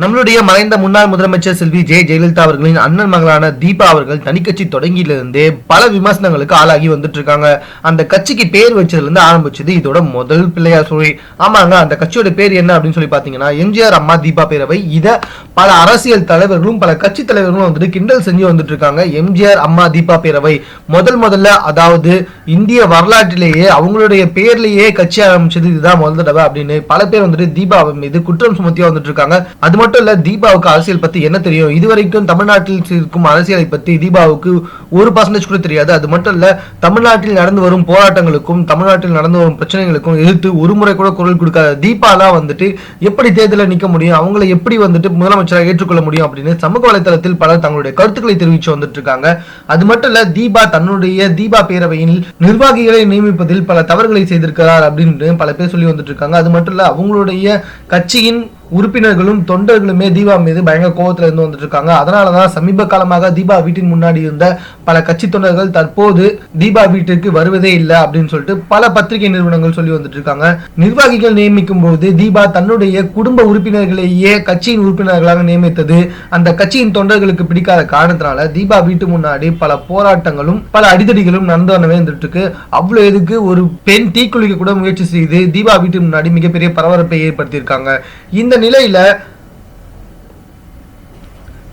நம்மளுடைய மறைந்த முன்னாள் முதலமைச்சர் செல்வி ஜெயலலிதா அவர்களின் அண்ணன் மகளான தீபா அவர்கள் தனிக்கட்சி தொடங்கியிலிருந்தே பல விமர்சனங்களுக்கு ஆளாகி வந்துட்டு இருக்காங்க. அந்த கட்சிக்கு பேர் வச்சதுல இருந்து ஆரம்பிச்சது இதோட முதல் பிள்ளையார் சுழி. ஆமாங்க, அந்த கட்சியோட பேர் என்ன அப்படின்னு சொல்லி பாத்தீங்கன்னா எம்ஜிஆர் அம்மா தீபா பேரவை. இத பல அரசியல் தலைவர்களும் பல கட்சி தலைவர்களும் வந்துட்டு கிண்டல் செஞ்சு வந்துட்டு இருக்காங்க. எம்ஜிஆர் அம்மா தீபா பேரவை முதல்ல அதாவது இந்திய வரலாற்றிலேயே அவங்களுடைய பேர்லயே கட்சி ஆரம்பிச்சது இதுதான் முதல் தடவை அப்படின்னு பல பேர் வந்துட்டு தீபா மீது குற்றம் சுமத்தியா வந்துட்டு இருக்காங்க. அது மட்டும் இல்ல, தீபாவுக்கு அரசியல் பத்தி என்ன தெரியும்? இதுவரைக்கும் தமிழ்நாட்டில் இருக்கும் அரசியலை பத்தி தீபாவுக்கு 1% கூட தெரியாது. அது மட்டும் இல்ல, தமிழ்நாட்டில் நடந்து வரும் போராட்டங்களுக்கும் தமிழ்நாட்டில் நடந்து வரும் பிரச்சனைகளுக்கும் எதிர்த்து ஒரு முறை கூட குரல் கொடுக்காத தீபாலாம் வந்துட்டு எப்படி தேர்தலில் நிக்க முடியும், அவங்களை எப்படி வந்துட்டு முதலமைச்சராக ஏற்றுக்கொள்ள முடியும் அப்படின்னு சமூக வலைதளத்தில் பலர் தங்களுடைய கருத்துக்களை தெரிவிச்சு வந்துட்டு இருக்காங்க. அது மட்டும் இல்ல, தீபா தன்னுடைய தீபா பேரவையில் நிர்வாகிகளை நியமிப்பதில் பல தவறுகளை செய்திருக்கிறார் அப்படின்னு பல பேர் சொல்லி வந்துட்டு இருக்காங்க. அது மட்டும் இல்ல, அவங்களுடைய கட்சியின் உறுப்பினர்களும் தொண்டர்களுமே தீபா மீது பயங்கர கோபத்துல இருந்து வந்துட்டு இருக்காங்க. அதனாலதான் சமீப காலமாக தீபா வீட்டின் முன்னாடி இருந்த பல கட்சி தொண்டர்கள் தற்போது தீபா வீட்டிற்கு வருவதே இல்லை அப்படின்னு சொல்லிட்டு பல பத்திரிகை நிறுவனங்கள் சொல்லி வந்துட்டு இருக்காங்க. நிர்வாகிகள் நியமிக்கும் போது தீபா தன்னுடைய குடும்ப உறுப்பினர்களையே கட்சியின் உறுப்பினர்களாக நியமித்தது அந்த கட்சியின் தொண்டர்களுக்கு பிடிக்காத காரணத்தினால தீபா வீட்டு முன்னாடி பல போராட்டங்களும் பல அடிதடிகளும் நடந்து வரவே வந்துட்டு இருக்கு. அவ்வளவு எதுக்கு ஒரு பெண் தீக்குளிக்க கூட முயற்சி செய்து தீபா வீட்டு முன்னாடி மிகப்பெரிய பரபரப்பை ஏற்படுத்தியிருக்காங்க. இந்த நிலையில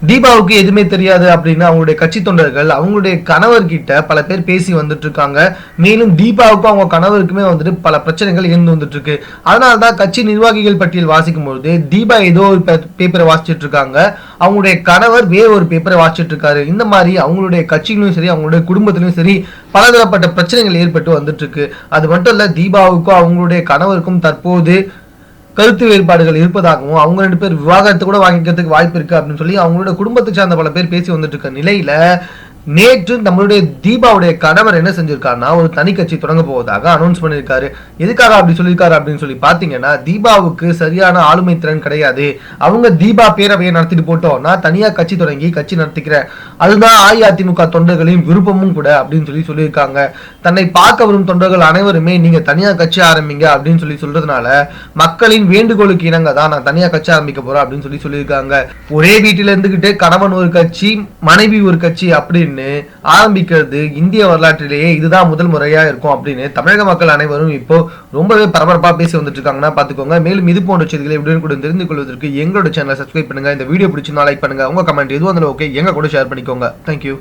தீபாவுக்கு எதுவுமே தெரியாது அப்படின்னு அவங்களுடைய கட்சி தொண்டர்கள் அவங்களுடைய கணவர்கிட்ட பல பேர் பேசி வந்துட்டு இருக்காங்க. மேலும் தீபாவுக்கும் அவங்க கணவருக்குமே வந்துட்டு பல பிரச்சனைகள் இருந்து வந்துட்டு இருக்கு. அதனாலதான் கட்சி நிர்வாகிகள் பட்டியல் வாசிக்கும் பொழுது தீபா ஏதோ ஒரு பேப்பரை வாசிச்சுட்டு இருக்காங்க, அவங்களுடைய கணவர் வேற ஒரு பேப்பரை வாசிச்சுட்டு இருக்காரு. இந்த மாதிரி அவங்களுடைய கட்சியிலும் சரி அவங்களுடைய குடும்பத்திலும் சரி பலதரப்பட்ட பிரச்சனைகள் ஏற்பட்டு வந்துட்டு இருக்கு. அது மட்டும் இல்ல, தீபாவுக்கும் அவங்களுடைய கணவருக்கும் தற்போது கருத்து வேறுபாடுகள் இருப்பதாகவும் அவங்க 2 பேர் விவாகரத்து கூட வாங்கிக்கிறதுக்கு வாய்ப்பு இருக்கு அப்படின்னு சொல்லி அவங்களோட குடும்பத்தை சார்ந்த பல பேர் பேசி வந்துட்டு இருக்க நிலையில நேற்று நம்மளுடைய தீபாவுடைய கணவர் என்ன செஞ்சிருக்காருன்னா ஒரு தனி கட்சி தொடங்க போவதாக அனௌன்ஸ் பண்ணியிருக்காரு. எதுக்காக அப்படி சொல்லியிருக்காரு அப்படின்னு சொல்லி பாத்தீங்கன்னா, தீபாவுக்கு சரியான ஆளுமை திறன் கிடையாது, அவங்க தீபா பேரவையை நடத்திட்டு போட்டோம், நான் தனியா கட்சி தொடங்கி கட்சி நடத்திக்கிறேன், அதுதான் அஇஅதிமுக தொண்டர்களின் விருப்பமும் கூட அப்படின்னு சொல்லி சொல்லியிருக்காங்க. தன்னை பார்க்க வரும் தொண்டர்கள் அனைவருமே நீங்க தனியா கட்சி ஆரம்பிங்க அப்படின்னு சொல்லி சொல்றதுனால மக்களின் வேண்டுகோளுக்கு இணங்க தான் நான் தனியா கட்சி ஆரம்பிக்க போறேன் அப்படின்னு சொல்லி சொல்லியிருக்காங்க. ஒரே வீட்டில இருந்துகிட்டு கணவன் ஒரு கட்சி மனைவி ஒரு கட்சி அப்படின்னு ஆரம்பிக்கிறது இந்திய வரலாற்றிலேயே இதுதான் முதல் முறையா இருக்கும் அப்படின்னு தமிழக மக்கள் அனைவரும் இப்போ ரொம்பவே பரபரப்பா பேசி வந்துட்டு இருக்காங்கன்னா பாத்துக்கோங்க. மேலும் இது போன்ற செய்திகளை உடனுக்குடன் தெரிந்து கொள்வதற்கு எங்களோட சேனலை சப்ஸ்கிரைப் பண்ணுங்க. இந்த வீடியோ பிடிச்சிருந்தா லைக் பண்ணுங்க. உங்க கமெண்ட் எதுவும் ஓகே எங்க கூட ஷேர் பண்ணிக்கோங்க. தேங்க்யூ.